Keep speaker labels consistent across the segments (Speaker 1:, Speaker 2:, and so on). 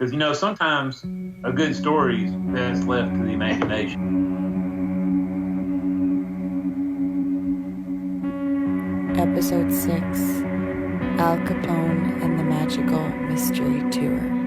Speaker 1: Because, sometimes a good story is best left to the imagination.
Speaker 2: Episode 6, Al Capone and the Magical Mystery Tour.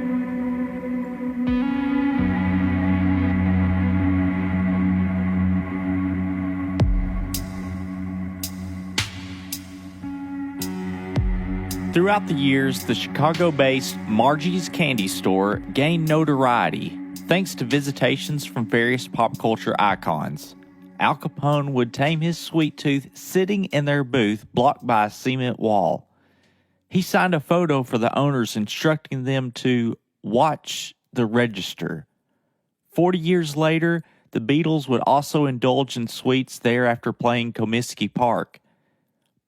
Speaker 3: Throughout the years, the Chicago-based Margie's candy store gained notoriety thanks to visitations from various pop culture icons. Al Capone would tame his sweet tooth sitting in their booth blocked by a cement wall. He signed a photo for the owners instructing them to watch the register. 40 years later, the Beatles would also indulge in sweets there after playing Comiskey Park.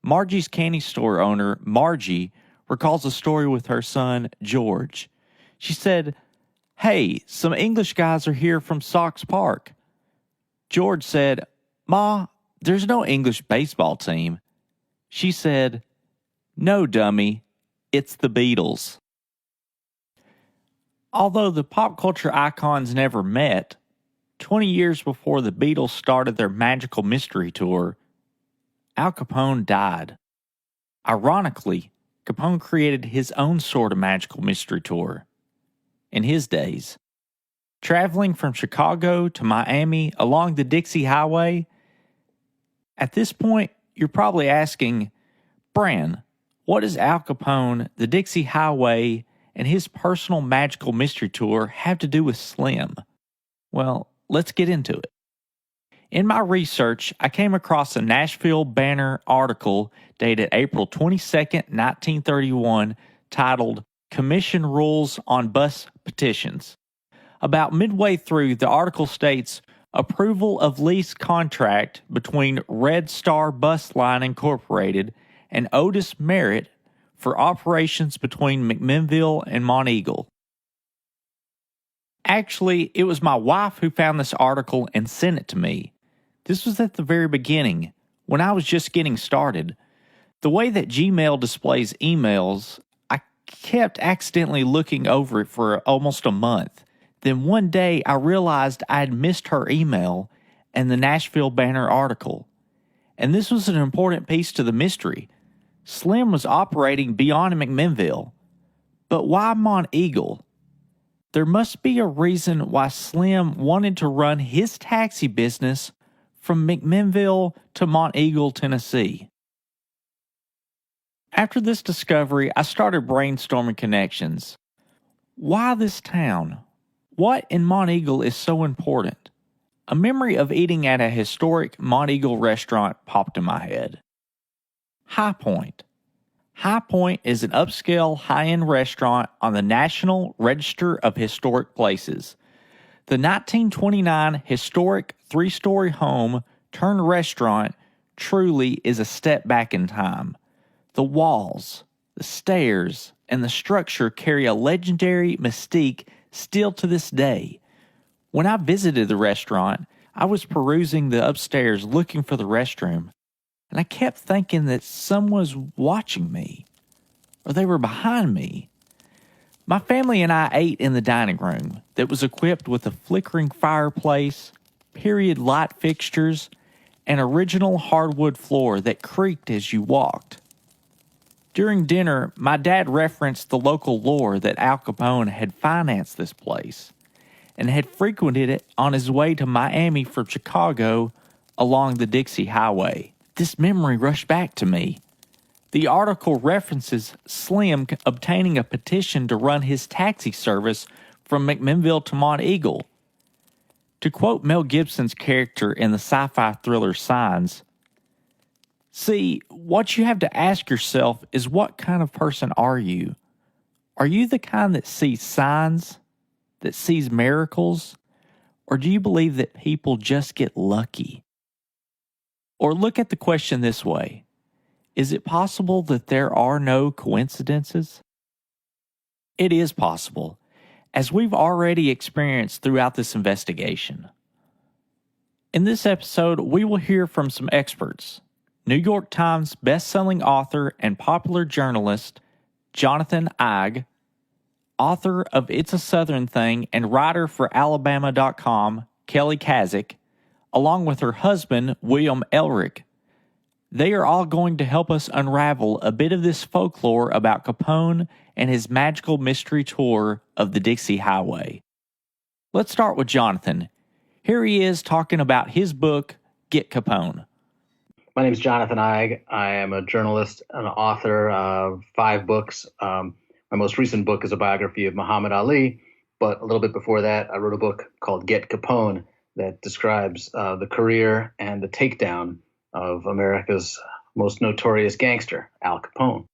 Speaker 3: Margie's candy store owner, Margie, recalls a story with her son, George. She said, "Hey, some English guys are here from Sox Park." George said, "Ma, there's no English baseball team." She said, "No, dummy, it's the Beatles." Although the pop culture icons never met, 20 years before the Beatles started their magical mystery tour, Al Capone died. Ironically, Capone created his own sort of magical mystery tour. In his days, traveling from Chicago to Miami along the Dixie Highway. At this point, you're probably asking, Bran, what does Al Capone, the Dixie Highway, and his personal magical mystery tour have to do with Slim? Well, let's get into it. In my research, I came across a Nashville Banner article dated April 22nd, 1931, titled Commission Rules on Bus Petitions. About midway through, the article states, approval of lease contract between Red Star Bus Line Incorporated and Otis Merritt for operations between McMinnville and Monteagle. Actually, it was my wife who found this article and sent it to me. This was at the very beginning, when I was just getting started. The way that Gmail displays emails, I kept accidentally looking over it for almost a month. Then one day I realized I had missed her email and the Nashville Banner article. And this was an important piece to the mystery. Slim was operating beyond McMinnville. But why Monteagle? There must be a reason why Slim wanted to run his taxi business from McMinnville to Monteagle, Tennessee. After this discovery, I started brainstorming connections. Why this town? What in Monteagle is so important? A memory of eating at a historic Monteagle restaurant popped in my head. High Point. High Point is an upscale, high-end restaurant on the National Register of Historic Places. The 1929 historic three-story home turned restaurant truly is a step back in time. The walls, the stairs, and the structure carry a legendary mystique still to this day. When I visited the restaurant, I was perusing the upstairs looking for the restroom, and I kept thinking that someone was watching me, or they were behind me. My family and I ate in the dining room that was equipped with a flickering fireplace, period light fixtures, and original hardwood floor that creaked as you walked. During dinner, my dad referenced the local lore that Al Capone had financed this place and had frequented it on his way to Miami from Chicago along the Dixie Highway. This memory rushed back to me. The article references Slim obtaining a petition to run his taxi service from McMinnville to Monteagle. To quote Mel Gibson's character in the sci-fi thriller Signs, "See, what you have to ask yourself is what kind of person are you? Are you the kind that sees signs, that sees miracles, or do you believe that people just get lucky?" Or look at the question this way. Is it possible that there are no coincidences? It is possible, as we've already experienced throughout this investigation. In this episode, we will hear from some experts. New York Times best-selling author and popular journalist Jonathan Eig, author of It's a Southern Thing and writer for Alabama.com, Kelly Kazik, along with her husband, William Elric. They are all going to help us unravel a bit of this folklore about Capone and his magical mystery tour of the Dixie Highway. Let's start with Jonathan. Here he is talking about his book, Get Capone.
Speaker 4: My name is Jonathan Eig. I am a journalist and author of 5 books. My most recent book is a biography of Muhammad Ali, but a little bit before that, I wrote a book called Get Capone that describes the career and the takedown of America's most notorious gangster, Al Capone.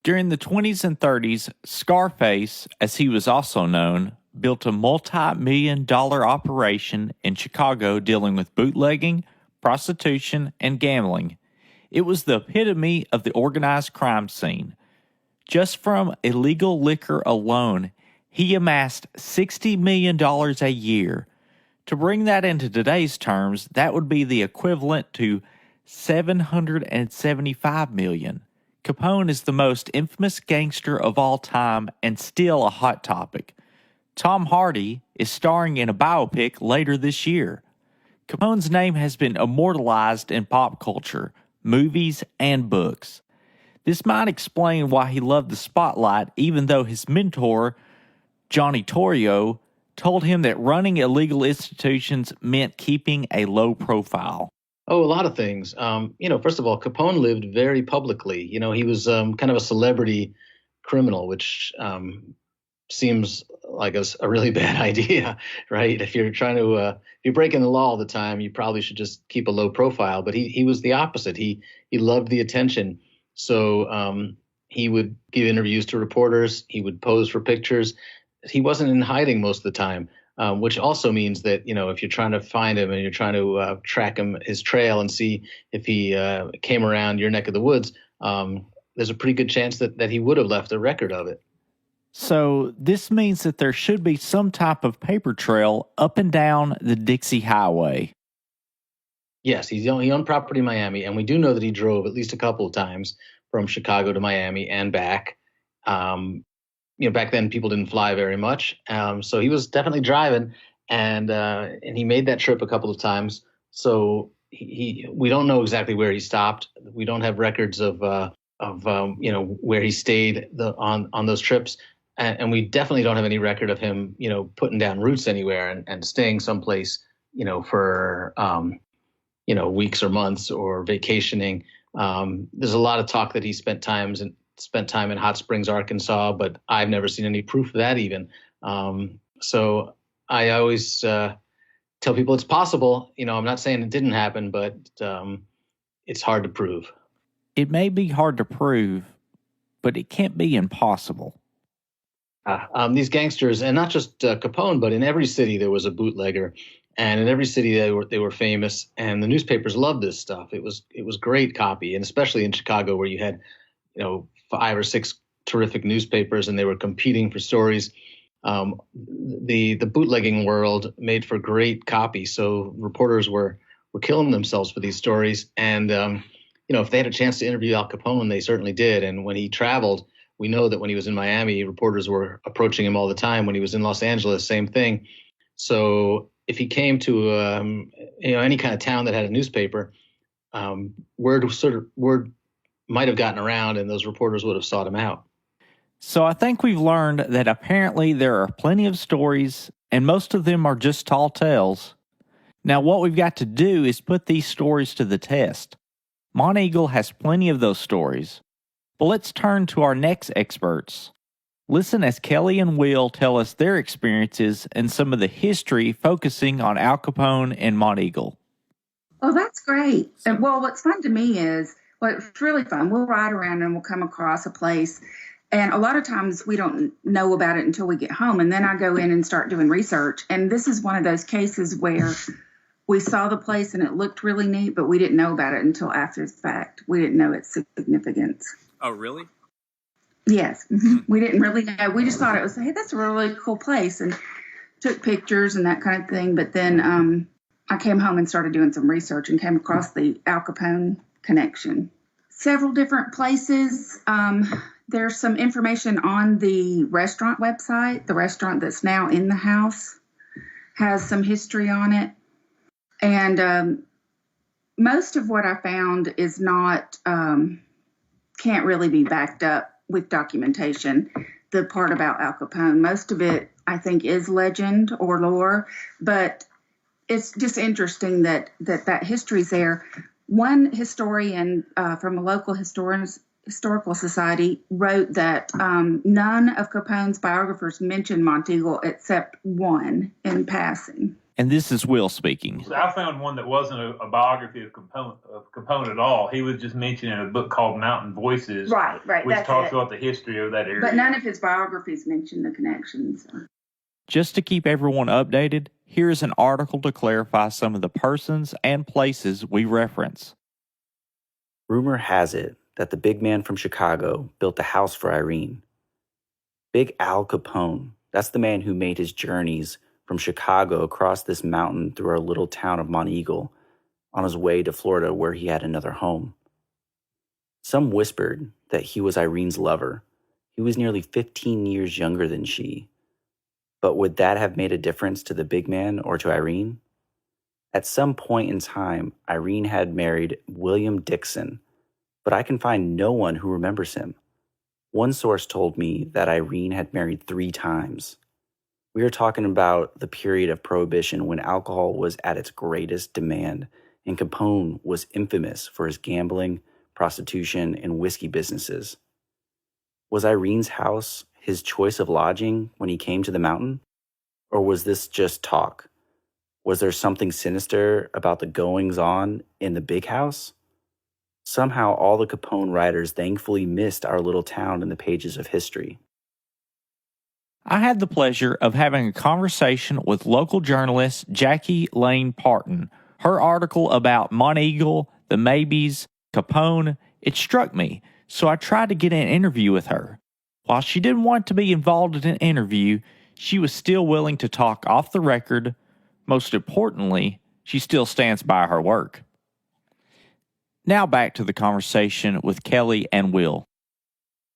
Speaker 3: During the 20s and 30s, Scarface, as he was also known, built a multi-million-dollar operation in Chicago dealing with bootlegging, prostitution, and gambling. It was the epitome of the organized crime scene. Just from illegal liquor alone, he amassed $60 million a year. To bring that into today's terms, that would be the equivalent to $775 million. Capone is the most infamous gangster of all time and still a hot topic. Tom Hardy is starring in a biopic later this year. Capone's name has been immortalized in pop culture, movies, and books. This might explain why he loved the spotlight, even though his mentor, Johnny Torrio, told him that running illegal institutions meant keeping a low profile.
Speaker 4: Oh, a lot of things. First of all, Capone lived very publicly. He was kind of a celebrity criminal, which seems like a really bad idea, right? If you're trying to, if you're breaking the law all the time, you probably should just keep a low profile. But he was the opposite. He loved the attention. So he would give interviews to reporters. He would pose for pictures. He wasn't in hiding most of the time, which also means that, if you're trying to find him and you're trying to track his trail and see if he came around your neck of the woods, there's a pretty good chance that he would have left a record of it.
Speaker 3: So this means that there should be some type of paper trail up and down the Dixie Highway.
Speaker 4: Yes, he owned property in Miami, and we do know that he drove at least a couple of times from Chicago to Miami and back. Back then people didn't fly very much, so he was definitely driving, and he made that trip a couple of times. So we don't know exactly where he stopped. We don't have records of where he stayed on those trips, and we definitely don't have any record of him putting down roots anywhere and staying someplace for weeks or months or vacationing. There's a lot of talk that he spent time in Hot Springs, Arkansas, but I've never seen any proof of that even. So I always tell people it's possible. I'm not saying it didn't happen, but it's hard to prove.
Speaker 3: It may be hard to prove, but it can't be impossible.
Speaker 4: These gangsters, and not just Capone, but in every city there was a bootlegger, and in every city they were famous, and the newspapers loved this stuff. It was great copy, and especially in Chicago where you had 5 or 6 terrific newspapers, and they were competing for stories. The bootlegging world made for great copy, so reporters were killing themselves for these stories, and if they had a chance to interview Al Capone, they certainly did. And when he traveled, we know that when he was in Miami, reporters were approaching him all the time. When he was in Los Angeles, same thing. So if he came to any kind of town that had a newspaper, word might have gotten around, and those reporters would have sought him out.
Speaker 3: So I think we've learned that apparently there are plenty of stories, and most of them are just tall tales. Now what we've got to do is put these stories to the test. Monteagle has plenty of those stories. But let's turn to our next experts. Listen as Kelly and Will tell us their experiences and some of the history focusing on Al Capone and Monteagle.
Speaker 5: Oh, that's great. Well, what's fun to me is, it's really fun. We'll ride around and we'll come across a place. And a lot of times we don't know about it until we get home. And then I go in and start doing research. And this is one of those cases where we saw the place and it looked really neat, but we didn't know about it until after the fact. We didn't know its significance.
Speaker 6: Oh, really?
Speaker 5: Yes. Mm-hmm. We didn't really know. We just thought it was, hey, that's a really cool place, and took pictures and that kind of thing. But then I came home and started doing some research and came across the Al Capone connection. Several different places There's some information on the restaurant website. The restaurant that's now in the house has some history on it. And most of what I found is not, can't really be backed up with documentation. The part about Al Capone, most of it, I think, is legend or lore, but it's just interesting that history's there. One historian from a local historical society wrote that none of Capone's biographers mentioned Monteagle except one in passing.
Speaker 3: And this is Will speaking.
Speaker 1: So I found one that wasn't a biography of Capone at all. He was just mentioned in a book called Mountain Voices,
Speaker 5: Right.
Speaker 1: which talks about the history of that area.
Speaker 5: But none of his biographies mention the connections.
Speaker 3: Just to keep everyone updated, here's an article to clarify some of the persons and places we reference.
Speaker 6: Rumor has it that the big man from Chicago built a house for Irene. Big Al Capone, that's the man who made his journeys from Chicago across this mountain through our little town of Monteagle on his way to Florida where he had another home. Some whispered that he was Irene's lover. He was nearly 15 years younger than she. But would that have made a difference to the big man or to Irene? At some point in time, Irene had married William Dixon, but I can find no one who remembers him. One source told me that Irene had married 3 times. We are talking about the period of Prohibition when alcohol was at its greatest demand, and Capone was infamous for his gambling, prostitution, and whiskey businesses. Was Irene's house his choice of lodging when he came to the mountain? Or was this just talk? Was there something sinister about the goings-on in the big house? Somehow all the Capone writers thankfully missed our little town in the pages of history.
Speaker 3: I had the pleasure of having a conversation with local journalist Jackie Lane Parton. Her article about Monteagle, the Maybes, Capone, it struck me, so I tried to get an interview with her. While she didn't want to be involved in an interview, she was still willing to talk off the record. Most importantly, she still stands by her work. Now back to the conversation with Kelly and Will.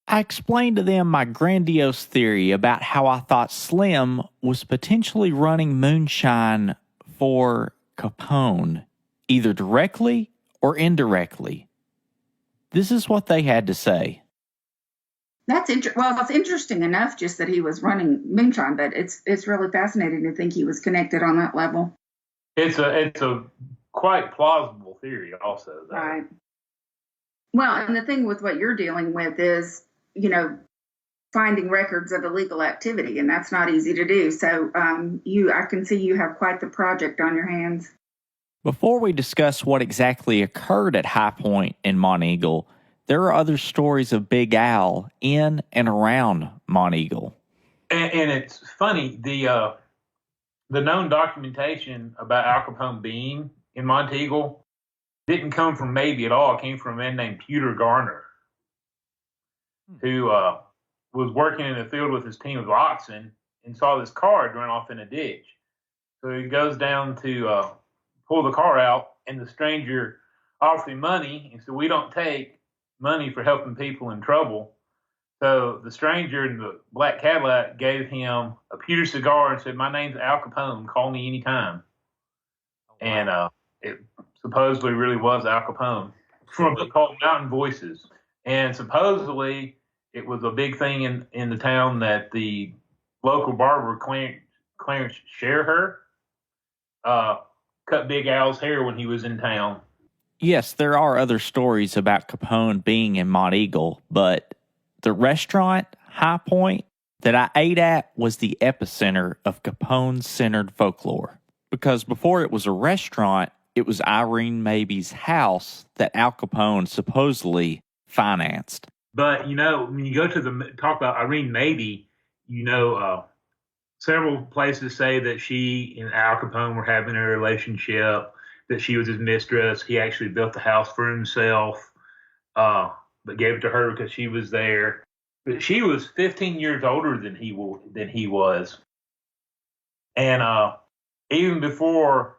Speaker 3: I explained to them my grandiose theory about how I thought Slim was potentially running Moonshine for Capone, either directly or indirectly. This is what they had to say.
Speaker 5: Well, it's interesting enough just that he was running Moonshine, but it's really fascinating to think he was connected on that level.
Speaker 1: It's a quite plausible theory also, though.
Speaker 5: Right. Well, and the thing with what you're dealing with is, finding records of illegal activity, and that's not easy to do. So I can see you have quite the project on your hands.
Speaker 3: Before we discuss what exactly occurred at High Point in Monteagle, there are other stories of Big Al in and around Monteagle.
Speaker 1: And it's funny, the known documentation about Al Capone being in Monteagle didn't come from Maybe at all. It came from a man named Pewter Garner, who was working in the field with his team of oxen and saw this car run off in a ditch. So he goes down to pull the car out, and the stranger offered him money and said, "We don't take money for helping people in trouble." So the stranger in the black Cadillac gave him a pewter cigar and said, "My name's Al Capone. Call me anytime." And it supposedly really was Al Capone from a book called Mountain Voices. And supposedly it was a big thing in the town that the local barber, Clarence Sherher, cut Big Al's hair when he was in town.
Speaker 3: Yes, there are other stories about Capone being in Monteagle, but the restaurant, High Point, that I ate at was the epicenter of Capone-centered folklore. Because before it was a restaurant, it was Irene Maybe's house that Al Capone supposedly financed.
Speaker 1: But, when you go to talk about Irene Maybe, several places say that she and Al Capone were having a relationship, that she was his mistress. He actually built the house for himself, but gave it to her because she was there. But she was 15 years older than he was. And even before,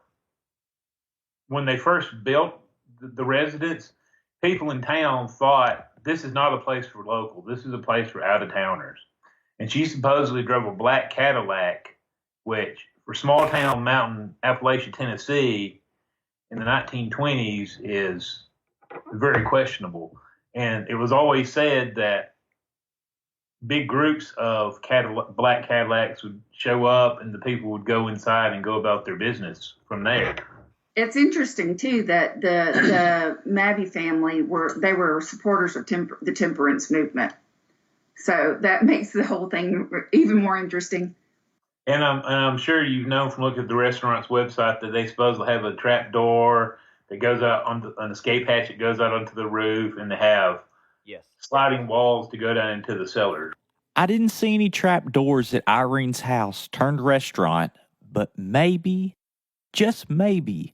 Speaker 1: when they first built the residence, people in town thought this is not a place for local. This is a place for out-of-towners. And she supposedly drove a black Cadillac, which for small town mountain Appalachia, Tennessee in the 1920s is very questionable. And it was always said that big groups of black Cadillacs would show up and the people would go inside and go about their business from there.
Speaker 5: It's interesting too that the Mabby family were supporters of the temperance movement, so that makes the whole thing even more interesting.
Speaker 1: And I'm sure you've known from looking at the restaurant's website that they supposedly have a trap door that goes out on an escape hatch that goes out onto the roof, and they have sliding walls to go down into the cellar.
Speaker 3: I didn't see any trap doors at Irene's house turned restaurant, but maybe, just maybe,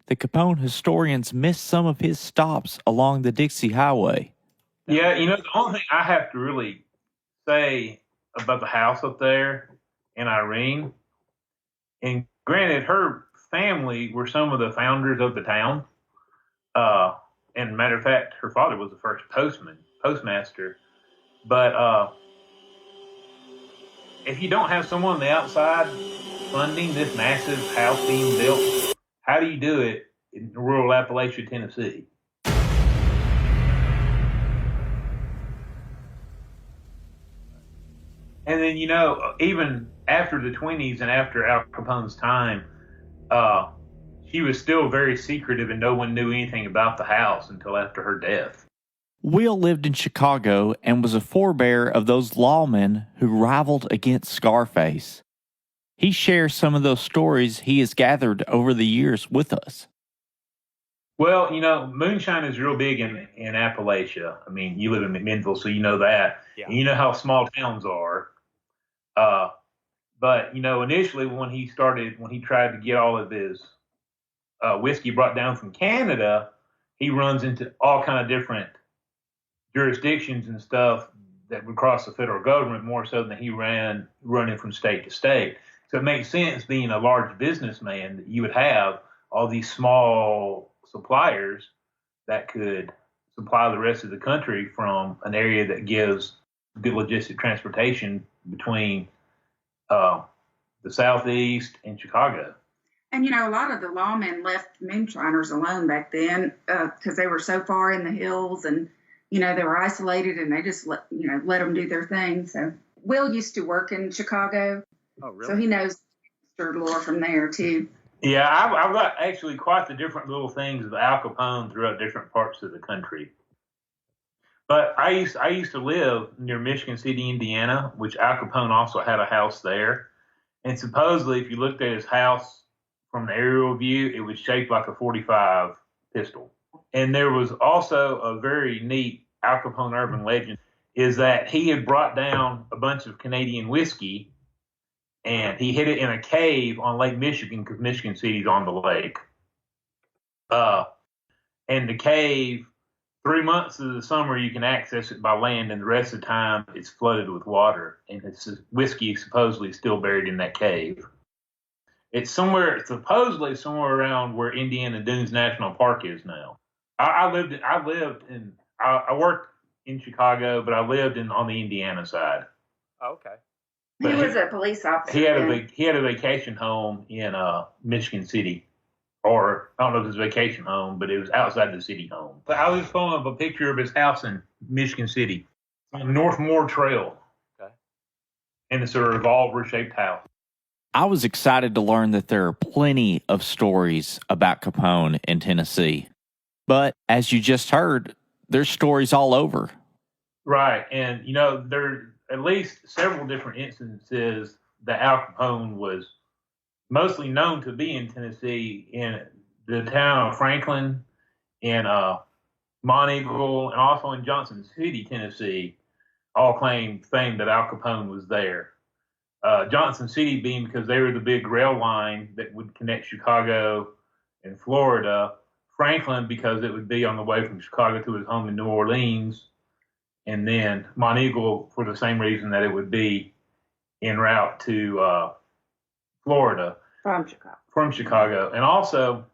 Speaker 3: the Capone historians missed some of his stops along the Dixie Highway.
Speaker 1: Yeah, the only thing I have to really say about the house up there in Irene, and granted, her family were some of the founders of the town. And matter of fact, her father was the first postmaster. But if you don't have someone on the outside funding this massive house being built, how do you do it in rural Appalachia, Tennessee? And then, even after the 20s and after Al Capone's time, she was still very secretive and no one knew anything about the house until after her death.
Speaker 3: Will lived in Chicago and was a forebear of those lawmen who rivaled against Scarface. He shares some of those stories he has gathered over the years with us.
Speaker 1: Well, moonshine is real big in Appalachia. I mean, you live in McMinnville, so you know that. Yeah. And you know how small towns are. But, initially when he tried to get all of his whiskey brought down from Canada, he runs into all kind of different jurisdictions and stuff that would cross the federal government more so than he running from state to state. So it makes sense, being a large businessman, that you would have all these small suppliers that could supply the rest of the country from an area that gives good logistic transportation between the Southeast and Chicago.
Speaker 5: And, a lot of the lawmen left moonshiners alone back then because they were so far in the hills and, they were isolated and they just let them do their thing. So Will used to work in Chicago.
Speaker 6: Oh, really?
Speaker 5: So he knows gangster lore from there, too.
Speaker 1: Yeah, I've got actually quite the different little things of Al Capone throughout different parts of the country. But I used to live near Michigan City, Indiana, which Al Capone also had a house there. And supposedly, if you looked at his house from the aerial view, it was shaped like a .45 pistol. And there was also a very neat Al Capone urban legend, is that he had brought down a bunch of Canadian whiskey and he hid it in a cave on Lake Michigan because Michigan City's on the lake. And the cave, 3 months of the summer, you can access it by land, and the rest of the time it's flooded with water. And it's whiskey supposedly still buried in that cave. It's supposedly somewhere around where Indiana Dunes National Park is now. I worked in Chicago, but I lived on the Indiana side.
Speaker 6: Oh, okay.
Speaker 5: He was a police officer.
Speaker 1: He had a vacation home in Michigan City, or I don't know if it was a vacation home, but it was outside the city home. But I was pulling up a picture of his house in Michigan City on Northmore Trail.
Speaker 6: Okay.
Speaker 1: And it's a revolver-shaped house.
Speaker 3: I was excited to learn that there are plenty of stories about Capone in Tennessee. But as you just heard, there's stories all over.
Speaker 1: Right. And, there are at least several different instances that Al Capone was mostly known to be in Tennessee, in the town of Franklin, in Monteagle, and also in Johnson City, Tennessee, all claim fame that Al Capone was there. Johnson City being because they were the big rail line that would connect Chicago and Florida. Franklin because it would be on the way from Chicago to his home in New Orleans. And then Monteagle for the same reason that it would be en route to Florida. From Chicago. And also,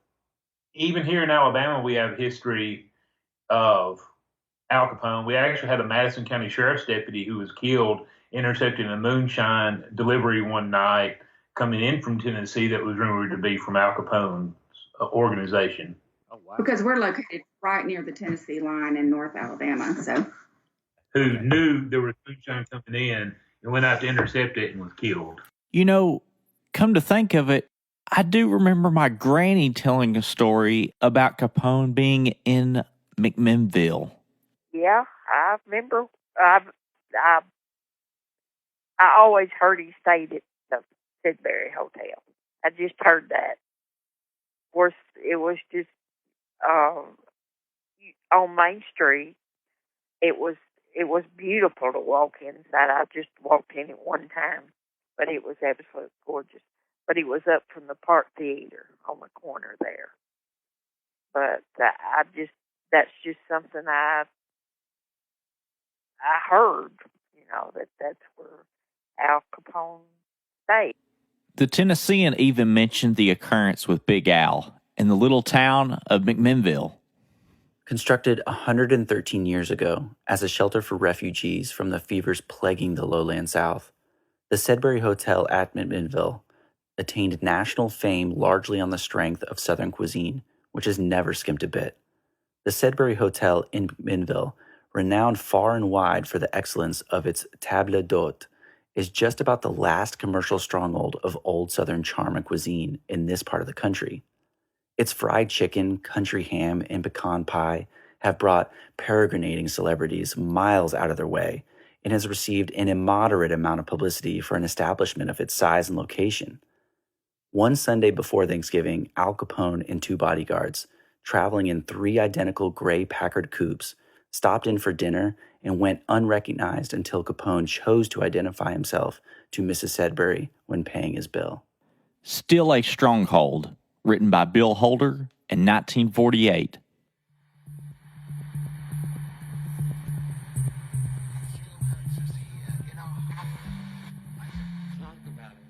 Speaker 1: even here in Alabama, we have history of Al Capone. We actually had a Madison County Sheriff's deputy who was killed intercepting a Moonshine delivery one night coming in from Tennessee that was rumored to be from Al Capone's organization.
Speaker 6: Oh, wow.
Speaker 5: Because we're located right near the Tennessee line in North Alabama, so.
Speaker 1: Who knew there was Moonshine coming in and went out to intercept it and was killed.
Speaker 3: You know, come to think of it, I do remember my granny telling a story about Capone being in McMinnville.
Speaker 7: Yeah, I remember. I always heard he stayed at the Sidbury Hotel. I just heard that. Of course, it was just on Main Street. It was beautiful to walk inside. I just walked in it one time, but it was absolutely gorgeous. But it was up from the Park Theater on the corner there. But that's just something I heard, that's where Al Capone stayed.
Speaker 3: The Tennessean even mentioned the occurrence with Big Al in the little town of McMinnville.
Speaker 6: Constructed 113 years ago as a shelter for refugees from the fevers plaguing the lowland South, the Sedbury Hotel at McMinnville attained national fame largely on the strength of Southern cuisine, which has never skimped a bit. The Sedbury Hotel in McMinnville, renowned far and wide for the excellence of its table d'hôte, is just about the last commercial stronghold of old Southern charm and cuisine in this part of the country. Its fried chicken, country ham, and pecan pie have brought peregrinating celebrities miles out of their way and has received an immoderate amount of publicity for an establishment of its size and location. One Sunday before Thanksgiving, Al Capone and 2 bodyguards, traveling in 3 identical gray Packard coupes, stopped in for dinner and went unrecognized until Capone chose to identify himself to Mrs. Sedbury when paying his bill.
Speaker 3: Still a Stronghold, written by Bill Holder in 1948.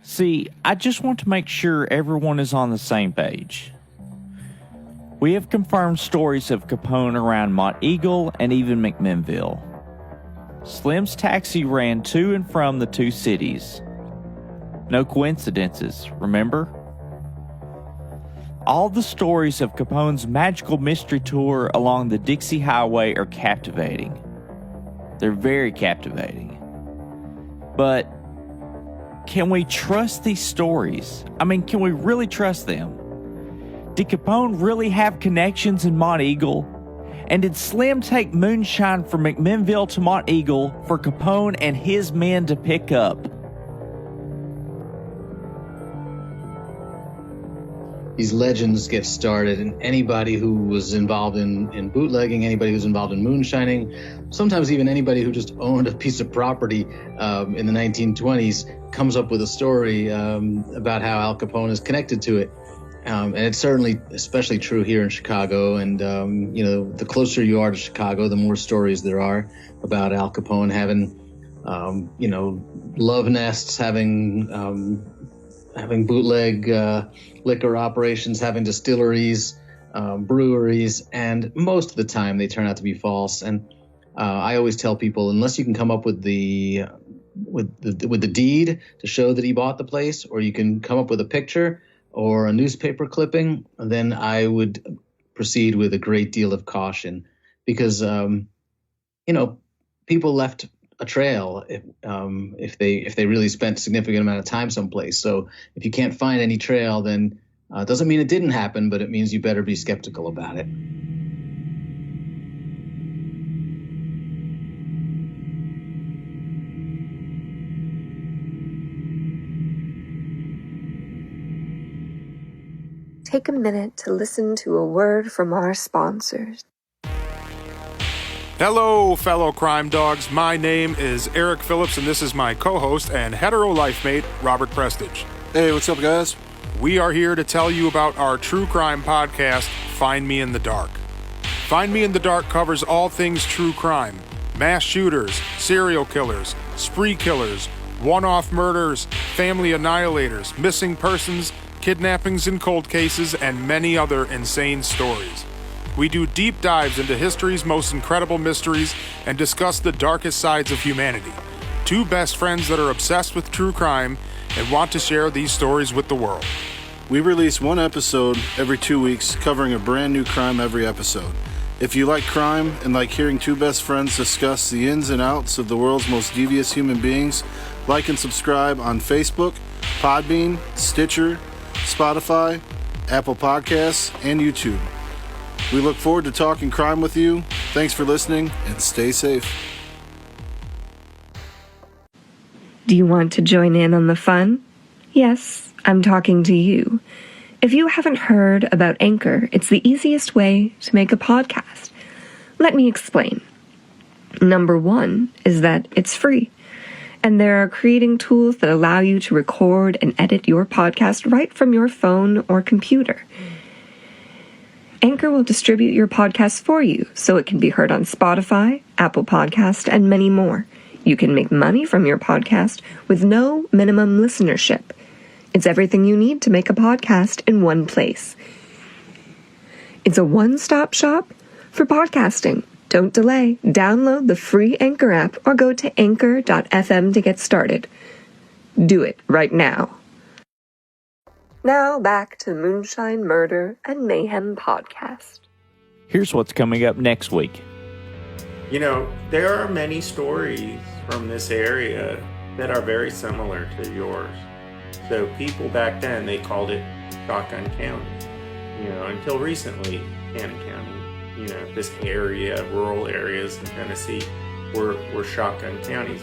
Speaker 3: See, I just want to make sure everyone is on the same page. We have confirmed stories of Capone around Monteagle and even McMinnville. Slim's taxi ran to and from the 2 cities. No coincidences, remember? All the stories of Capone's magical mystery tour along the Dixie Highway are captivating. They're very captivating. But can we trust these stories? I mean, can we really trust them? Did Capone really have connections in Monteagle? And did Slim take Moonshine from McMinnville to Monteagle for Capone and his men to pick up?
Speaker 4: These legends get started, and anybody who was involved in bootlegging, anybody who's involved in moonshining, sometimes even anybody who just owned a piece of property in the 1920s comes up with a story about how Al Capone is connected to it. And it's certainly especially true here in Chicago. And, the closer you are to Chicago, the more stories there are about Al Capone having, love nests, having bootleg liquor operations, having distilleries, breweries, and most of the time they turn out to be false. And I always tell people, unless you can come up with the deed to show that he bought the place, or you can come up with a picture or a newspaper clipping, then I would proceed with a great deal of caution, because people left a trail if they really spent a significant amount of time someplace. So if you can't find any trail, then it doesn't mean it didn't happen, but it means you better be skeptical about it.
Speaker 8: Take a minute to listen to a word from our sponsors.
Speaker 9: Hello, fellow crime dogs. My name is Eric Phillips, and this is my co-host and hetero life mate, Robert Prestige.
Speaker 10: Hey, what's up, guys?
Speaker 9: We are here to tell you about our true crime podcast, Find Me in the Dark. Find Me in the Dark covers all things true crime: mass shooters, serial killers, spree killers, one-off murders, family annihilators, missing persons, kidnappings and cold cases, and many other insane stories. we do deep dives into history's most incredible mysteries and discuss the darkest sides of humanity. Two best friends that are obsessed with true crime and want to share these stories with the world.
Speaker 10: We release one episode every 2 weeks, covering a brand new crime every episode. If you like crime and like hearing two best friends discuss the ins and outs of the world's most devious human beings, like and subscribe on Facebook, Podbean, Stitcher, Spotify, Apple Podcasts, and YouTube. We look forward to talking crime with you. Thanks for listening, and stay safe.
Speaker 8: Do you want to join in on the fun? Yes, I'm talking to you. If you haven't heard about Anchor, it's the easiest way to make a podcast. Let me explain. Number one is that it's free, and there are creating tools that allow you to record and edit your podcast right from your phone or computer. Anchor will distribute your podcast for you, so it can be heard on Spotify, Apple Podcast, and many more. You can make money from your podcast with no minimum listenership. It's everything you need to make a podcast in one place. It's a one-stop shop for podcasting. Don't delay. Download the free Anchor app or go to anchor.fm to get started. Do it right now. Now back to the Moonshine, Murder, and Mayhem podcast.
Speaker 3: Here's what's coming up next week.
Speaker 11: You know, there are many stories from this area that are very similar to yours. So people back then, they called it Shotgun County. You know, until recently, Cannon County. You know, this area, rural areas in Tennessee were shotgun counties.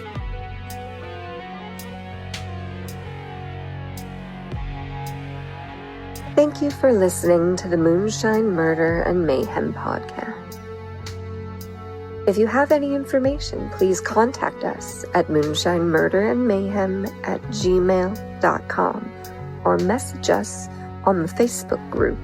Speaker 8: Thank you for listening to the Moonshine, Murder, and Mayhem podcast. If you have any information, please contact us at moonshinemurderandmayhem@gmail.com or message us on the Facebook group